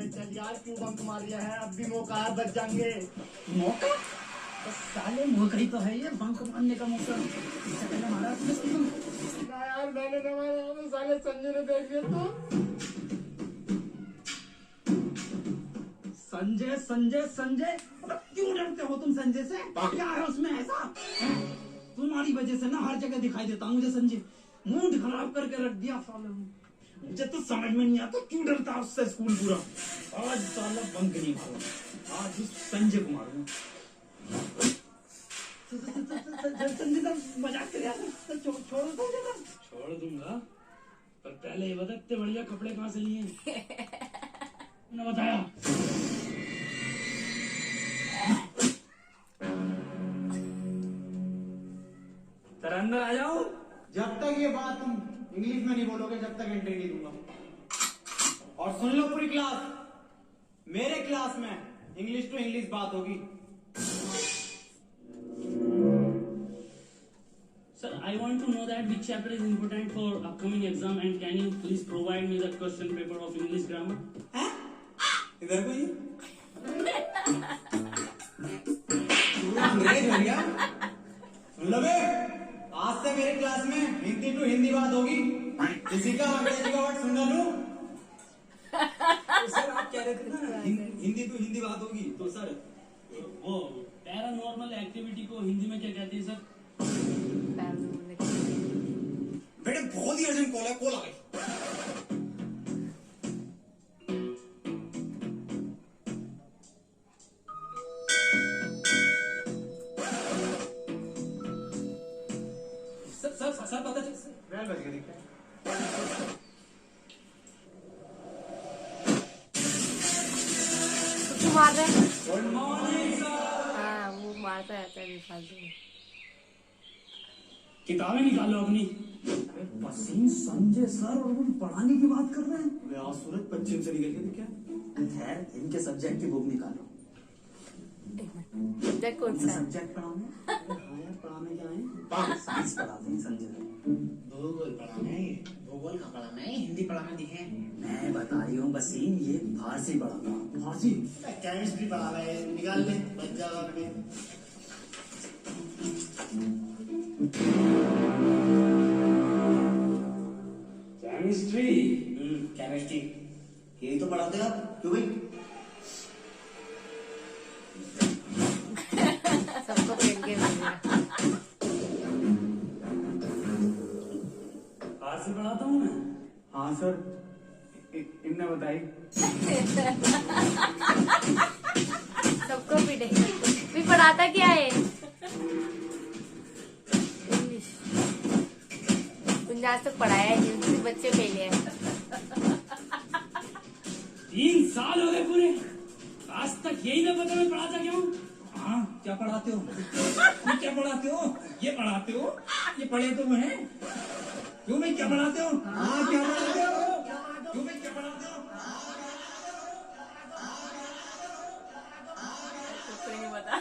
चल यार क्यों बंक मार लिया है, अब भी मौका है, बच जाएंगे। मौका तो साले मौका ही तो है ये, बंक मारने का मौका। ना यार मैंने ना मारा, साले संजय ने देख लिया तो। संजय संजय संजय क्यों डरते हो तुम संजय से? क्या है उसमें ऐसा? तुम्हारी वजह से ना हर जगह दिखाई देता हूँ मुझे संजय। मूड खराब करके रख दिया साले। मुझे तो समझ में नहीं आता क्यों डरता है उससे स्कूल पूरा। आज साला बंक नहीं मारूंगा, आज उस संजय को मारूंगा। संजय का मजाक कर यार, छोड़ दूंगा, पर पहले ये बता इतने बढ़िया कपड़े कहाँ से लिए? मैंने बताया। तेरे अंदर आ जाओ। जब तक ये बात तुम इंग्लिश में नहीं बोलोगे जब तक एंट्री नहीं दूंगा। और सुन लो पूरी क्लास, मेरे क्लास में इंग्लिश टू इंग्लिश बात होगी। Sir, I want to know that which chapter is important for upcoming exam and can you please provide me the question paper of English grammar? हैं? इधर कोई? अंग्रेज हो गया? सुन लो बे, आज से मेरे क्लास में हिंदी टू हिंदी बात होगी। किसी का अंग्रेजी का वर्ड सुन लूं? तो सर आप कह रहे थे ना हिंदी टू हिंदी बात होगी तो सर वो पैरानॉर्मल एक्टिविटी को हिंदी में क्या कहते हैं सर? बेटे बहुत ही अर्जेंट कॉल है, कॉल आ गई। सर पता चल बेल बज गई, दिखता है। तू मार रहा है? Good morning sir. हाँ वो मारता रहता है फालतू में। किताबें निकालो अपनी। पसीन संजय सर और वो पढ़ाने की बात कर रहे हैं। मैं आज सूरत पश्चिम से निकल के दिखा। खैर इनके सब्जेक्ट की बुक निकालो। सब्जेक्ट कौन सा सब्जेक्ट पढ़ाने? हाँ यार पढ़ाने क्या है? साइंस पढ़ाते हैं संजय। भूगोल पढ़ाना है, भूगोल का पढ़ाना है, हिंदी पढ़ाना दिखे। मैं बता रही हूँ बसीन, ये फारसी पढ़ाता हूँ। फारसी? केमिस्ट्री पढ़ाना है, निकाल ले बच जाएगा अपने। केमिस्ट्री केमिस्ट्री यही तो पढ़ाते हैं आप, क्यों भाई? सबको पेन के फारसी पढ़ाता हूँ मैं। हाँ सर, इनने बताई। सबको पीटे। भी पढ़ाता क्या है? इंग्लिश। आज तक पढ़ाया है, जिनसे बच्चे फेले हैं। 3 साल हो गए पूरे, आज तक यही ना पता मैं पढ़ाता क्यों? हाँ क्या पढ़ाते हो? तुम क्या पढ़ाते हो? ये पढ़ाते हो, ये पढ़े तो वो हैं। क्यों भाई क्या पढ़ाते हो? हाँ क्या पढ़ाते हो? क्यों भाई क्या पढ़ाते हो? नहीं पता।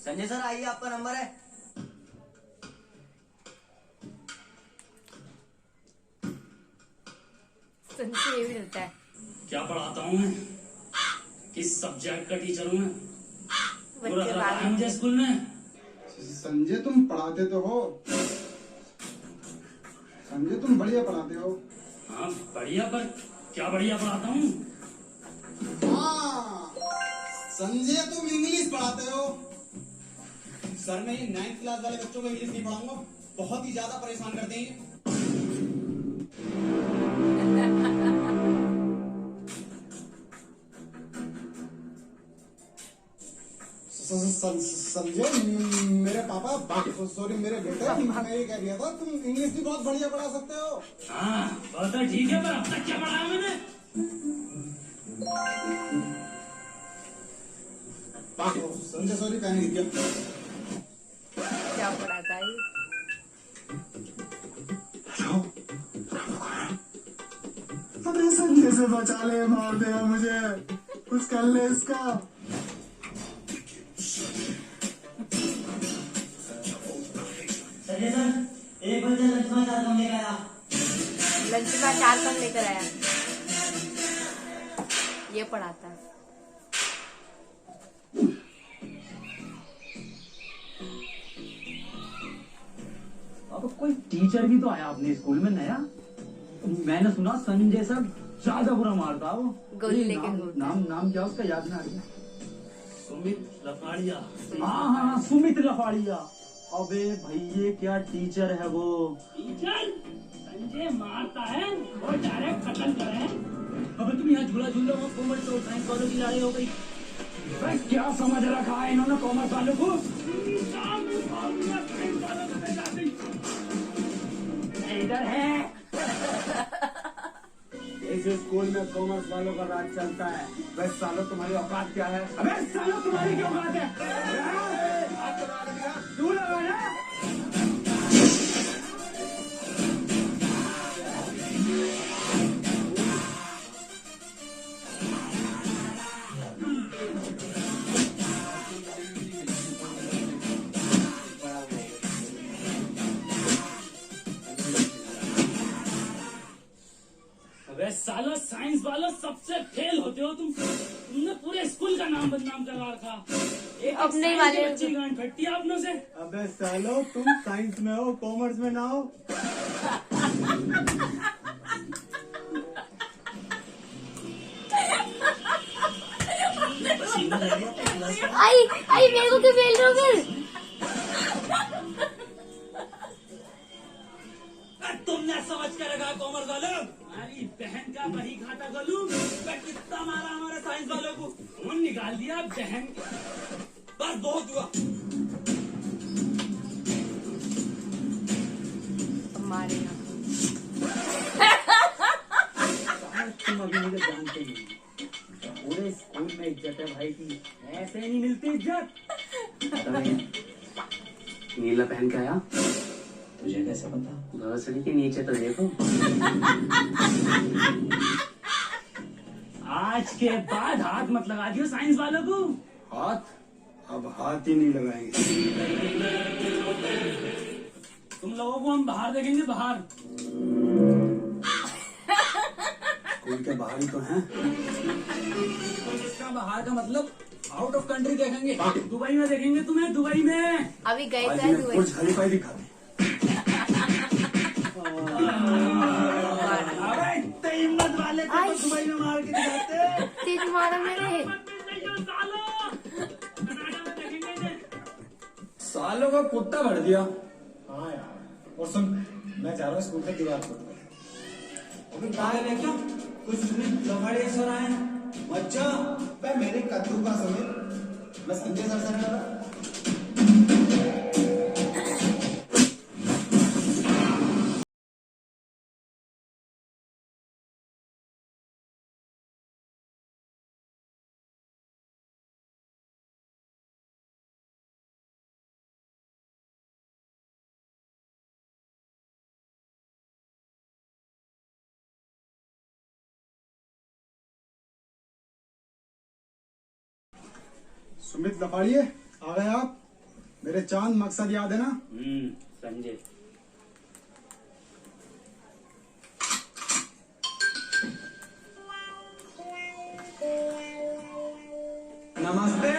संजय सर आइए, आपका नंबर है। संजय ये भी रहता है। क्या पढ़ाता हूँ मैं? किस सब्जेक्ट का टीचर हूँ मैं? पूरा बच्चे मुझे स्कूल में। संजय तुम पढ़ाते तो हो, संजय तुम बढ़िया पढ़ाते हो। हाँ बढ़िया, पर क्या बढ़िया पढ़ाता हूँ? हाँ संजय तुम इंग्लिश पढ़ाते हो। सर मैं ये 9th क्लास वाले बच्चों को इंग्लिश नहीं पढ़ाऊंगा, बहुत ही ज्यादा परेशान करते हैं। समझे मेरे पापा, सॉरी मेरे बेटे, मैं ये कह रहा था तुम इंग्लिश भी बहुत बढ़िया पढ़ा सकते हो। हाँ बात तो ठीक है, पर अब तक क्या पढ़ाया मैंने? संजय सॉरी कहने गिर गया। क्या पढ़ाता है? अरे संजय से बचा ले, मार देगा मुझे, कुछ कर ले इसका। संजय सर, 1 बजे लंच में 4 कम लेकर आया। लंच में 4 कम लेकर आया। ये पढ़ाता है। अब कोई टीचर भी तो आया अपने स्कूल में नया। मैंने सुना संजय सर ज्यादा बुरा मारता वो। गोली ये लेके नाम घूमता है। नाम क्या उसका याद ना आ गया। सुमित लफाड़िया। हाँ सुमित लफाड़िया। अबे भाई ये क्या टीचर है वो। टीचर संजय मारता है और डायरेक्ट कत्ल करे। अबे तुम यहाँ झूला झूल रहे हो, कॉमर्स और साइंस वालों की लड़ाई हो गई। भाई क्या समझ रखा है इन्होंने कॉमर्स वालों को। इधर है। इस स्कूल में कॉमर्स वालों का राज चलता है। बस सालों तुम्हारी औकात क्या है? अबे सालों तुम्हारी क्या बात है। तू लगा ना। अबे सालो साइंस वालों सबसे फेल होते हो तुमने पूरे स्कूल का नाम बदनाम करवा रखा। एक अपने साइंस वाले की बच्ची गांड फटती है अपनों से। अबे सालो तुम साइंस में हो, कॉमर्स में ना हो। आई मेरे को क्यों फेल रहे हो फिर? तुमने समझ कर रखा कॉमर्स वालों। हमारी बहन का वही खाता गोलू कितना मारा हमारे साइंस वालों को। खून निकाल दिया बहन। बस बहुत हुआ। हमारे यहाँ तुम अभी मुझे जानते नहीं। पूरे स्कूल में इज्जत है भाई की, ऐसे नहीं मिलती इज्जत। नीला पहन के आया। तुझे कैसे पता? भोसड़ी के नीचे तो देखो। आज के बाद हाथ मत लगा दियो साइंस वालों को। हाथ? अब हाथ ही नहीं लगाएंगे। तुम लोगों को हम बाहर देखेंगे, बाहर। स्कूल के बाहर ही तो हैं। इसका बाहर का मतलब आउट ऑफ कंट्री देखेंगे। दुबई में देखेंगे तुम्हें, दुबई में। अभी गए आज थे मैं दुबई। बुर्ज खलीफा ही दिखा दे। अबे इतने हिम्मत वाले थे तो दुबई में मार के दिखाते। तेज मारा मेरे। सालों का कुत्ता भर दिया। हाँ यार, और सुन, मैं जा रहा हूँ स्कूल से दीवार तोड़ने। अबे पागल है क्या? कुछ सुमित लफाड़िया सर आए हैं। अच्छा, मैं मेरे कद्दू का सुमित, मैं संजय सर से मिल रहा। सुमित लफाड़िए, आ गए आप? मेरे चांद मकसद याद है ना? संजय। नमस्ते।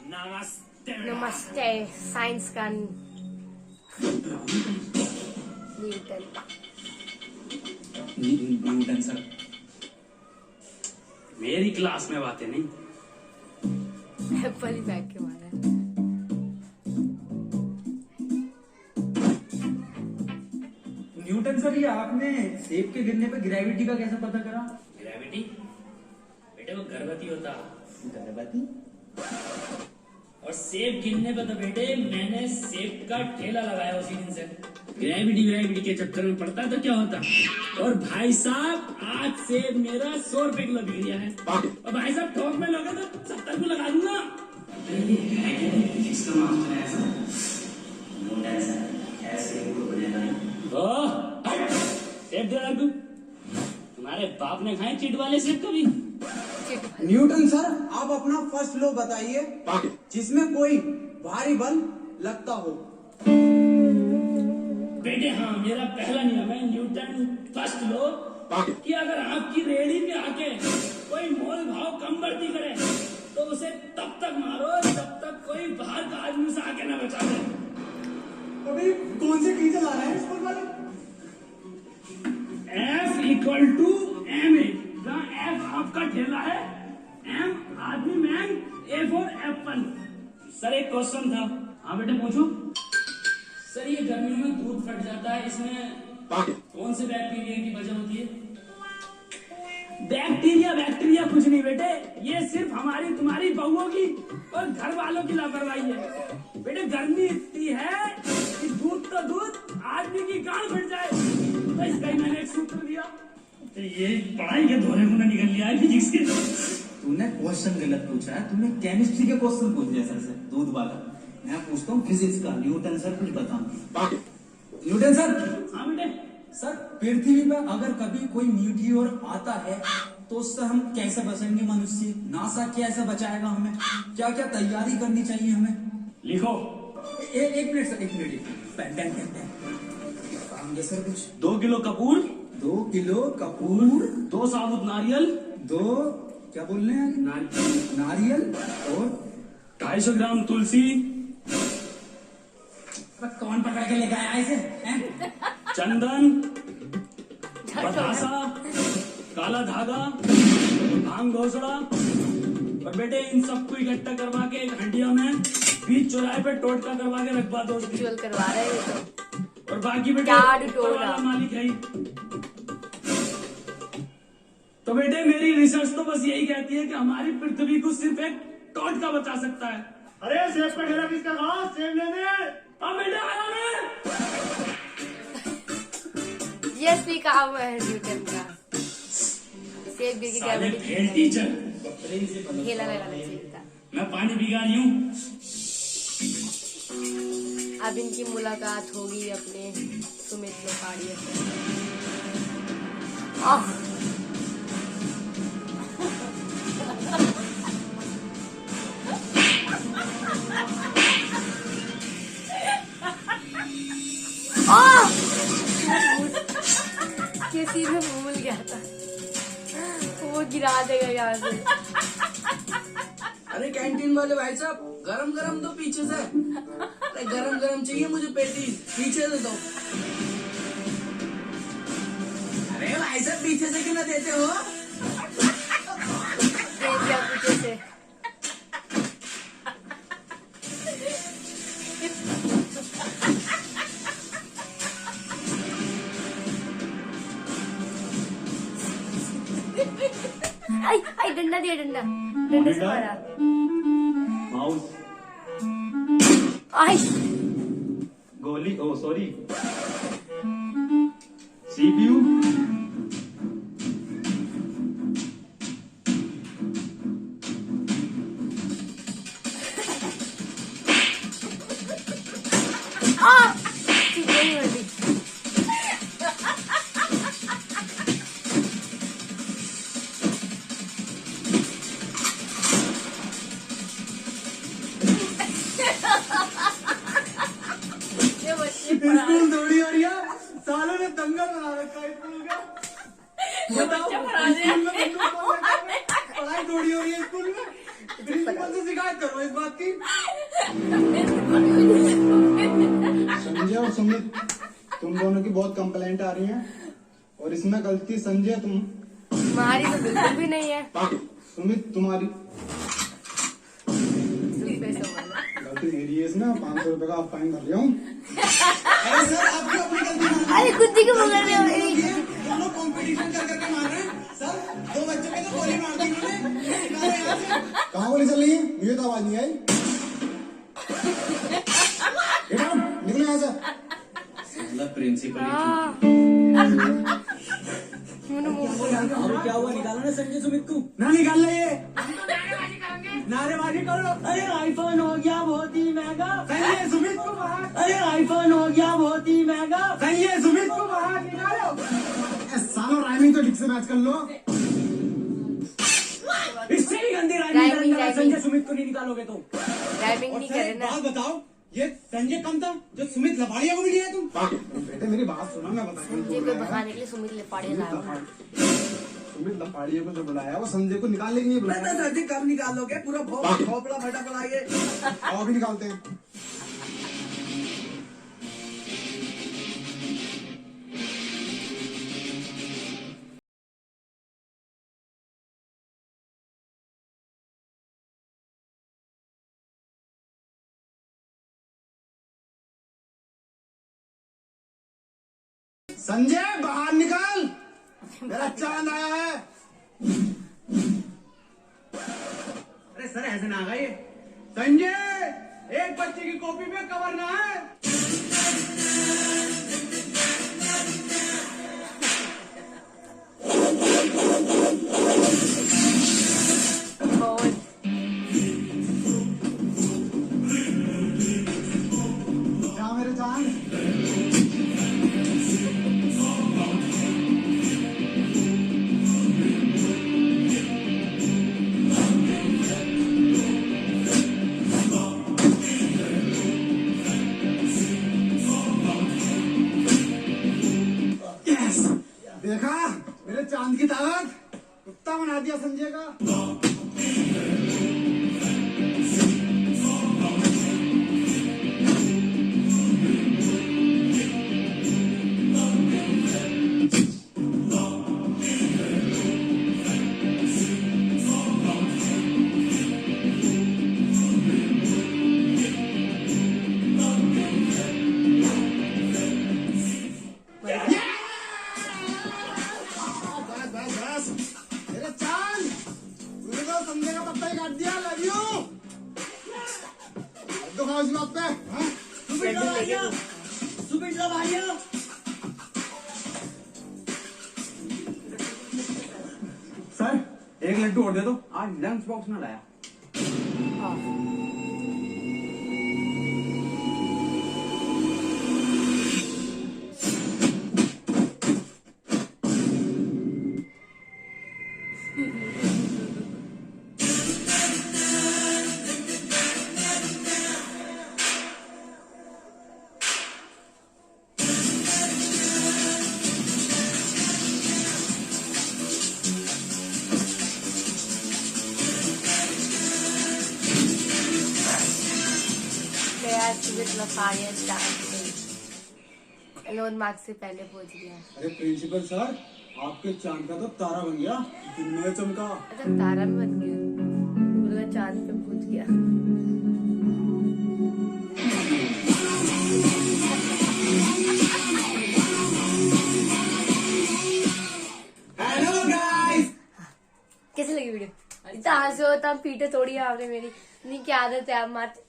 नमस्ते। नमस्ते। साइंस का न्यूटन। Newton sir. मेरी क्लास में बातें नहीं। एप्पल ही फेंक के मारा है। न्यूटन सर ये आपने सेब के गिरने पे ग्रेविटी का कैसे पता करा? ग्रेविटी बेटे वो गर्भवती होता। गर्भवती? और सेब गिनने पे तो बेटे मैंने सेब का ठेला लगाया उसी दिन से। ग्रेविटी के चक्कर में पड़ता तो क्या होता। और भाई साहब आज सेब मेरा 100 रुपए किलो बिक गया है। और भाई साहब थोक में लोगे तो 70 को लगा दूंगा। सेब दे रहा तुम्हारे बाप ने खाए चिट वाले सेब कभी? न्यूटन सर, आप अपना फर्स्ट लॉ बताइए जिसमें कोई भारी बल लगता हो। बेटे हाँ, मेरा पहला नियम है न्यूटन फर्स्ट लॉ कि अगर आपकी रेहड़ी पे आके कोई मोल भाव कम बढ़ती करे तो उसे तब तक मारो जब तक कोई बाहर का आदमी उसे आके ना बचा दे। अभी कौन से टीचर ला रहे हैं स्कूल वाले? F=ma, जहाँ F आपका ठेला है, M आदमी man, A for Apple. Sir एक क्वेश्चन था। हाँ बेटे पूछो। सर ये गर्मियों में दूध फट जाता है, इसमें कौन से बैक्टीरिया की वजह होती है? बैक्टीरिया कुछ नहीं बेटे, ये सिर्फ हमारी तुम्हारी बहुओं की और घर वालों की लापरवाही है। बेटे गर्मी इतनी है कि दूध तो दूध आदमी की गांड फट जाए। तो इसका ही मैंने एक सूत्र दिया। तो ये पढ़ाई के धोरे को ना निकल लिया है फिजिक्स के। तूने क्वेश्चन गलत पूछा है, तूने केमिस्ट्री के क्वेश्चन पूछ लिया सर से, दूध वाला। मैं पूछता हूँ फिजिक्स का। न्यूटन सर कुछ बताओ। Newton sir. हाँ बेटे। सर पृथ्वी पर अगर कभी कोई मीटियोर आता है तो उससे हम कैसे बचेंगे? मनुष्य नासा कैसे बचाएगा हमें? क्या क्या तैयारी करनी चाहिए हमें? लिखो। एक मिनट सर, एक मिनट। पेन सर कुछ। 2 किलो कपूर, 2 किलो कपूर, 2 साबुत नारियल, 2 क्या बोल रहे हैं? नारियल और 250 ग्राम तुलसी, कौन पकड़ के लेकर आया इसे? चंदन, बतासा, काला धागा, भांग घोसड़ा। और बेटे इन सबको इकट्ठा करवा के एक हंडिया में बीच चौराहे पे टोटका करवा के रखवा दो। रिचुअल करवा रहे हैं तो। और बाकी बेटे क्या ऊपर वाला मालिक है ही। तो बेटे मेरी रिसर्च तो बस यही कहती है कि हमारी पृथ्वी को सिर्फ एक टोटका बचा सकता है। अरे सेब का ठेला किसका कहा? सेब लेने। अब बेटे आया मैं। ये असली काम है न्यूटन का। सेब गिर के साले ग्रेविटी फेल टीचर। ठेला लगाना चाहिए था। मैं पानी भिगा रही हूँ। अब इनकी मुलाकात होगी अपने सुमित लोकाड़िया से। किसी में भूल गया था, वो गिरा देगा यहाँ से। अरे कैंटीन वाले भाई साहब, गरम गरम दो पीछे से। अरे गरम गरम चाहिए मुझे, पेटी पीछे से दो। अरे भाई साहब पीछे से क्यों ना देते हो? दे दिया पीछे से। आई डंडा दिया, डंडा से मारा। माउस, आई गोली, ओ सॉरी, CPU, नहीं बढ़ी। ये बच्चे पढ़ा स्कूल थोड़ी हो रही है, सालों ने दंगल बना रखा है स्कूल का। ये बच्चे पढ़ा रहे हैं। पढ़ाई थोड़ी हो रही है स्कूल में। प्रिंसिपल से शिकायत करो इस बात की। संजय और सुमित, तुम दोनों की बहुत कंप्लेंट आ रही हैं और इसमें गलती संजय तुम्हारी तो बिल्कुल भी नहीं है। सुमित तुम्हारी पैसा वाला। गलती मेरी है। इसमें 500 रुपए का फाइन भर लिया हूँ। अरे सर आप क्यों अपनी गलती मान रहे अरे खुद ही को पकड़ रहे हो। हैं? दोनों कंपटीशन कर करके मार रहे हैं। सर 2 बच्चों पे तो गोली मार दी उन्होंने। कहाँ गोली चल रही है? ये तो आवाज नहीं आई। Get out, निकलो यहाँ से। प्रिंसिपल क्या हुआ, निकालो ना संजय सुमित को। ना निकाल ले ये, नारेबाजी करो। अरे आईफोन हो गया बहुत ही महंगा, संजय सुमित को बाहर। अरे आईफोन हो गया बहुत ही महंगा, संजय सुमित को बाहर निकालो। सालों राइमिंग तो ठीक से मैच कर लो। इससे भी गंदी राइमिंग करना, संजय सुमित को नहीं निकालोगे तो। राइमिंग और नहीं सर करे एक ना। बात बताओ, ये संजय कम था जो सुमित लबाड़िया को भी लिया तुम? बेटे मेरी बात सुना, मैं संजय को भगाने के लिए सुमित लेपाड़े लाया। सुमित लपाड़िया को जो बुलाया वो संजय को निकालने के लिए मैं तो बुलाया। सर जी कब निकालोगे? पूरा भोपड़ा फटा पड़ाइए। आओ भी निकालते हैं। संजय बाहर निकाल, मेरा चांद आया है। अरे सर ऐसे ना आगा ये। संजय, एक बच्चे की कॉपी पे कवर ना है। क्या मेरे चांद? देखा मेरे चांद की ताकत, कुत्ता बना दिया संजय का। मेरे चांद, तूने तो संजय का पत्ता ही काट दिया। Love you. तो खाओ इस बात पे। हाँ? सुमित लबाड़िया, सुमित लबाड़िया। सर एक लड्डू और दे दो, आज लंच बॉक्स में लाया। लोन मार्क से पहले पहुंच गया। अरे प्रिंसिपल सर, आपके चांद का तो तारा बन गया, दिन में चमका। अच्छा तारा में बन गया, चांद पे पहुंच गया। Hello guys. कैसे लगी वीडियो? इतना हंसे हो तब पीटे थोड़ी है आपने मेरी, नहीं क्या आदत है आप मारते।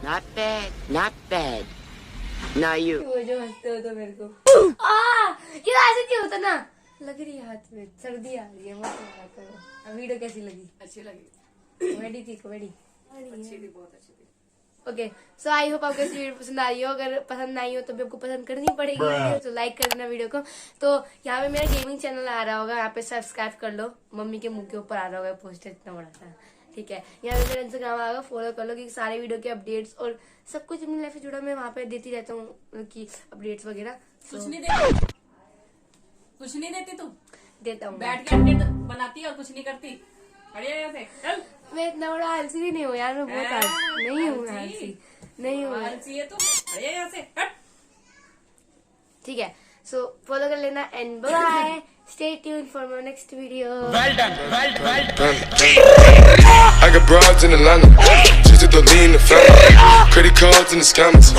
Not bad, not bad. Now you. वो जो हंसते हो तो मेरे को ये ऐसे क्यों होता ना, लग रही है हाथ में, सर्दी आ रही है। मत लगाते हो। अब वीडियो कैसी लगी? अच्छी लगी, कॉमेडी थी, कॉमेडी अच्छी थी, बहुत अच्छी थी। ओके सो आई होप आपको इस वीडियो पसंद आ रही हो। अगर पसंद नहीं हो तो भी आपको पसंद करनी पड़ेगी वीडियो, तो लाइक कर देना वीडियो को। तो यहाँ पे मेरा गेमिंग चैनल आ रहा होगा, यहाँ पे सब्सक्राइब कर लो। मम्मी के मुंह के ऊपर आ रहा होगा पोस्टर इतना बड़ा सा, ठीक है। यहाँ पे मेरा इंस्टाग्राम आएगा, फॉलो कर लो, क्योंकि सारे वीडियो के अपडेट्स और सब कुछ अपनी लाइफ से जुड़ा मैं वहाँ पे देती रहता हूँ कि अपडेट्स वगैरह। कुछ नहीं देती, कुछ नहीं देती तू, देता हूँ बैठ के अपडेट बनाती है और कुछ नहीं करती। बढ़िया यहाँ चल। मैं इतना बड़ा आलसी भी नहीं हूँ यार, मैं बहुत आलसी नहीं हूँ, आलसी नहीं हूँ, आलसी है तू। बढ़िया यहाँ से हट। ठीक है। सो फॉलो कर लेना and bye, stay tuned for my next video. Well done. I got broads in Atlanta, just to lean the family, credit cards in the scammers.